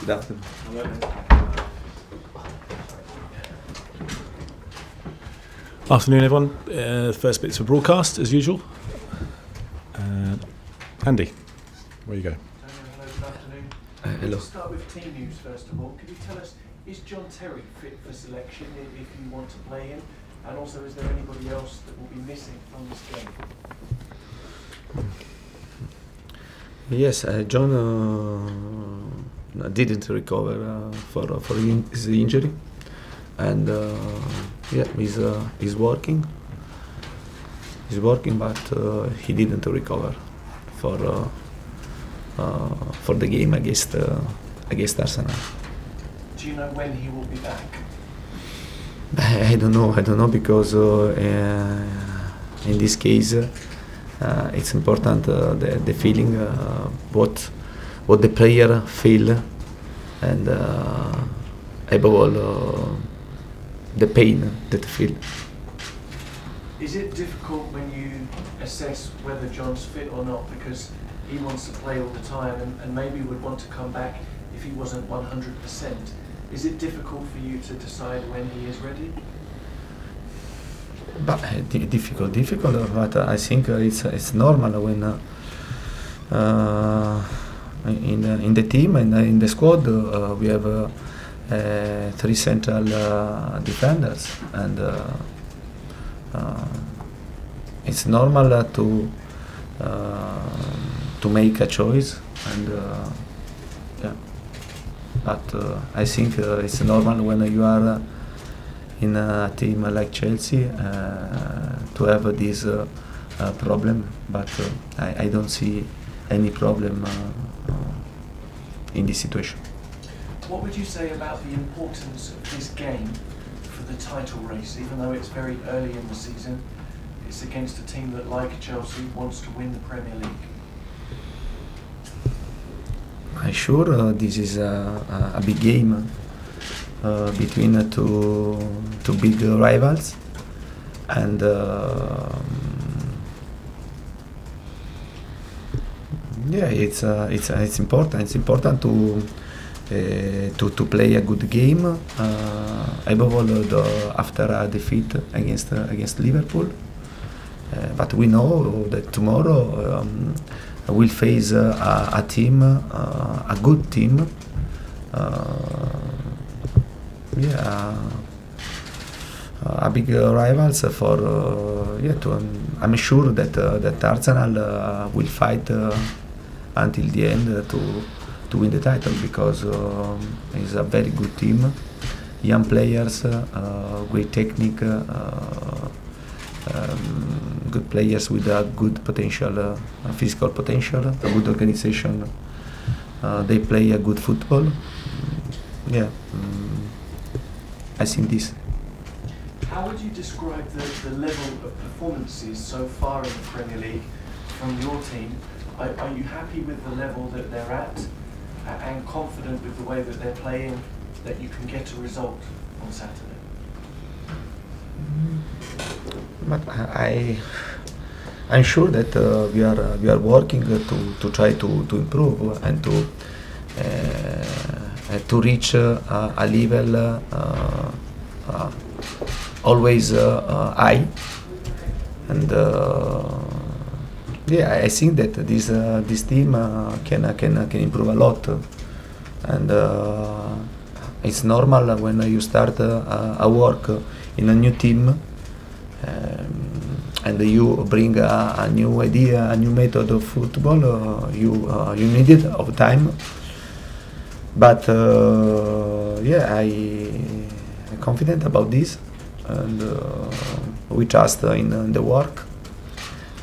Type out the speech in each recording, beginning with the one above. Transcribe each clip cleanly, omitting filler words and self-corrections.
Good afternoon. Afternoon, everyone. First bits of broadcast, as usual. Andy, where you go? Hello, good afternoon. Hello. Let's start with team news first of all. Could you tell us, is John Terry fit for selection if you want to play him? And also, is there anybody else that will be missing from this game? Yes, John didn't recover for his injury, and yeah, he's working. He's working, but he didn't recover for the game against Arsenal. Do you know when he will be back? I don't know because in this case it's important the feeling what the player feel, and above all the pain that feel. Is it difficult when you assess whether John's fit or not, because he wants to play all the time and maybe would want to come back if he wasn't 100%? Is it difficult for you to decide when he is ready? But difficult. But I think it's normal when in the team and in the squad we have 3 central defenders, and it's normal to make a choice, and yeah. But I think it's normal when you are in a team like Chelsea to have this problem, but I don't see any problem in this situation. What would you say about the importance of this game for the title race, even though it's very early in the season? It's against a team that, like Chelsea, wants to win the Premier League. I'm sure this is a big game between two big rivals, and yeah, it's important. It's important to play a good game, above all after a defeat against Liverpool. But we know that tomorrow we'll face a team, a good team. Yeah, a big rivals for yeah. I'm sure that Arsenal will fight until the end to win the title, because it's a very good team, young players, great technique, good players with a good potential, physical potential, a good organization. They play a good football. Yeah, I think this. How would you describe the level of performances so far in the Premier League from your team? Are you happy with the level that they're at and confident with the way that they're playing, that you can get a result on Saturday? But I'm sure that we are working to try to improve and to reach a level always high, and yeah, I think that this team can improve a lot, and it's normal when you start a work in a new team, and you bring a new idea, a new method of football. You need it of time, but yeah, I'm confident about this, and we trust in the work,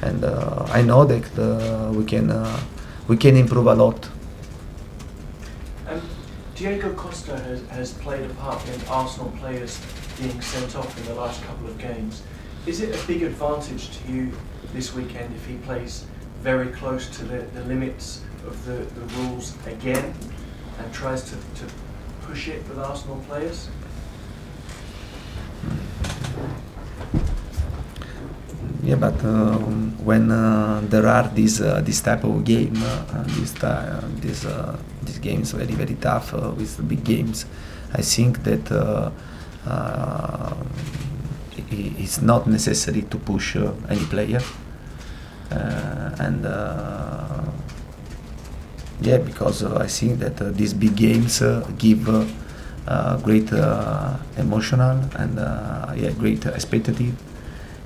and I know that we can improve a lot. Diego Costa has played a part in Arsenal players being sent off in the last couple of games. Is it a big advantage to you this weekend if he plays very close to the limits of the rules again and tries to push it with Arsenal players? Yeah, but when there are this type of game, these games very tough with the big games, I think that it's not necessary to push any player, and yeah, because I think that these big games give great emotional and yeah, great expectative.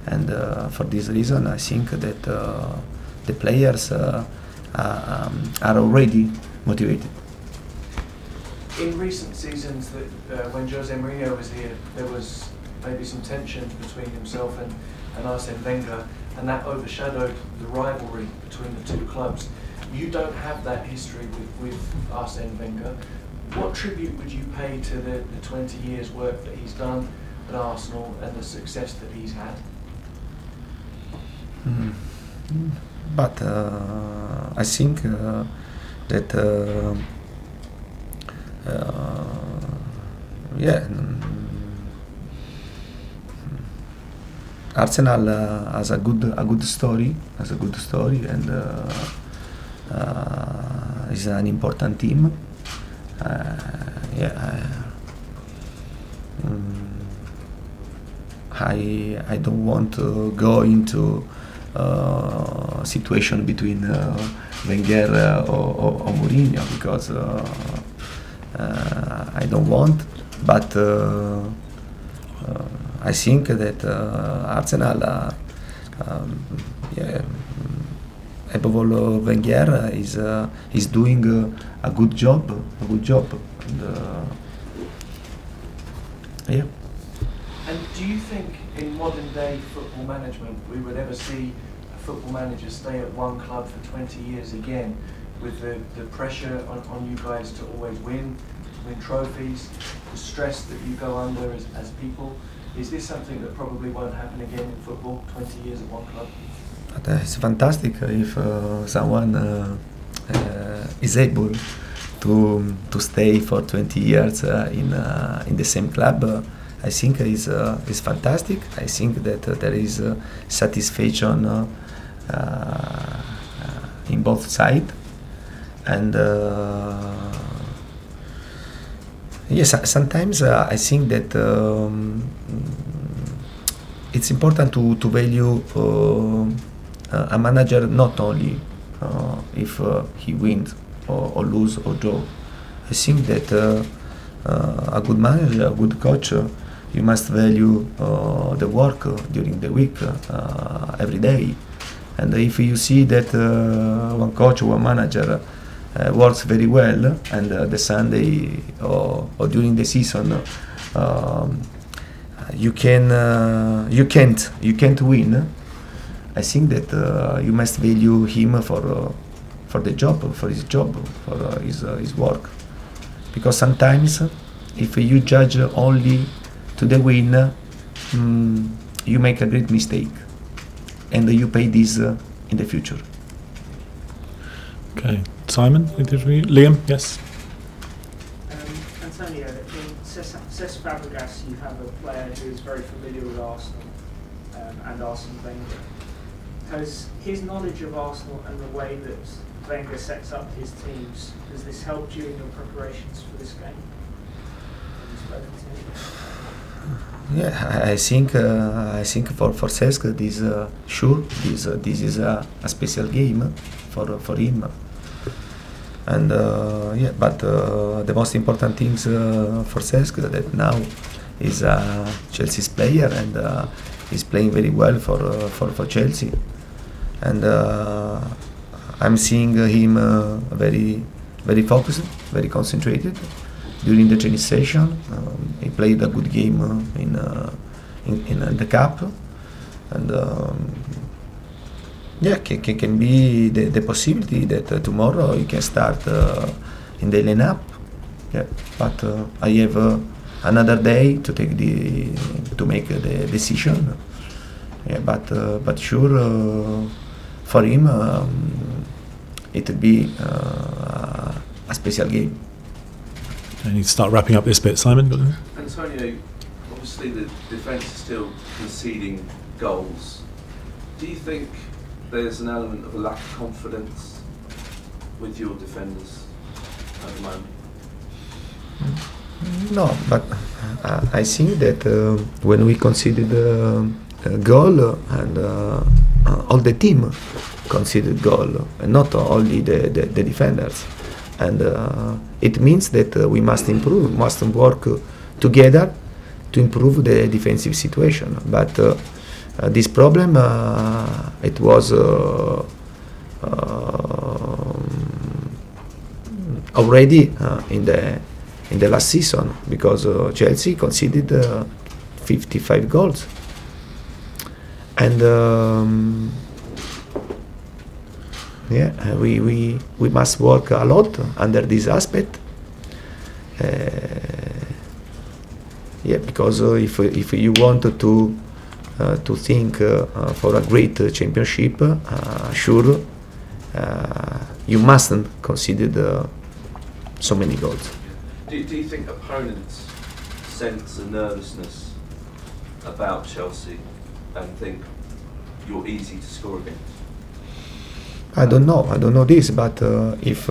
And for this reason, I think that the players are already motivated. In recent seasons, when Jose Mourinho was here, there was maybe some tension between himself and Arsene Wenger, and that overshadowed the rivalry between the two clubs. You don't have that history with Arsene Wenger. What tribute would you pay to the 20 years' work that he's done at Arsenal and the success that he's had? But I think that yeah, Arsenal has a good story, and is an important team. Yeah, I don't want to go into situation between Wenger or Mourinho, because I don't want, but I think that Arsenal, yeah, above all, Wenger is doing a good job, and yeah. And do you think in modern day football management we would ever see a football manager stay at one club for 20 years again, with the pressure on you guys to always win trophies, the stress that you go under as people? Is this something that probably won't happen again in football, 20 years at one club? But, it's fantastic if someone is able to stay for 20 years in the same club. I think is fantastic. I think that there is satisfaction in both sides, and yes, sometimes I think that it's important to value a manager not only if he wins or lose or draw. I think that a good manager, a good coach, you must value the work during the week, every day. And if you see that one coach or one manager works very well, and the Sunday or during the season you can't win, I think that you must value him for the job, for his job, for his work. Because sometimes, if you judge only to the win, you make a great mistake, and you pay this in the future. Okay, Simon, Liam, yes. Antonio, in Cesc Fabregas, you have a player who is very familiar with Arsenal and Arsene Wenger. Has his knowledge of Arsenal and the way that Wenger sets up his teams, has this helped you in your preparations for this game? Yeah, I think for Cesc this is a special game for him, and yeah, but the most important things for Cesc that now is a Chelsea's player, and he's playing very well for Chelsea, and I'm seeing him very focused, very concentrated during the training session. He played a good game in the cup, and yeah, can be the possibility that tomorrow he can start in the lineup. Yeah, but I have another day to make the decision. Yeah, but sure, for him it will be a special game. I need to start wrapping up this bit. Simon? Antonio, obviously the defence is still conceding goals. Do you think there's an element of a lack of confidence with your defenders at the moment? No, but I think that when we conceded a goal and all the team conceded goal, and not only the defenders, and it means that we must improve, must work together to improve the defensive situation. But this problem, it was already in the last season, because Chelsea conceded 55 goals, and we must work a lot under this aspect. Because if you want to think for a great championship, sure, you mustn't concede so many goals. Do you think opponents sense a nervousness about Chelsea and think you're easy to score against? I don't know this, but if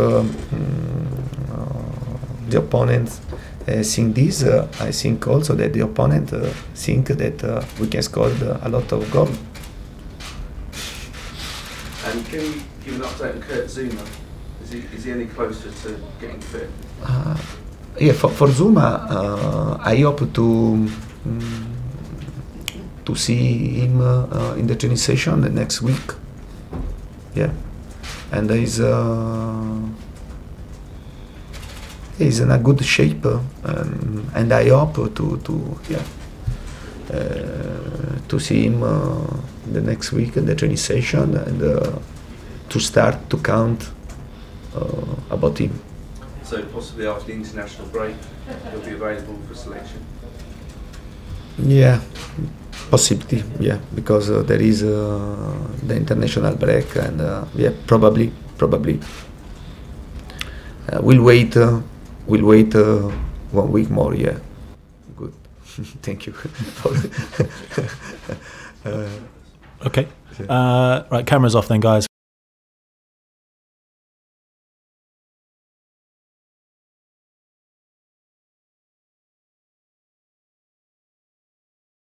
the opponents think this, I think also that the opponent think that we can score a lot of goals. And can you give an update on Kurt Zuma? Is he any closer to getting fit? For Zuma, I hope to see him in the training session the next week. Yeah, and he's in a good shape, and I hope to see him the next week in the training session, and to start to count about him. So possibly after the international break, he'll be available for selection? Yeah, possibly, yeah, because there is the international break, and probably. We'll wait 1 week more, yeah. Good. Thank you. Okay. Right, cameras off then, guys.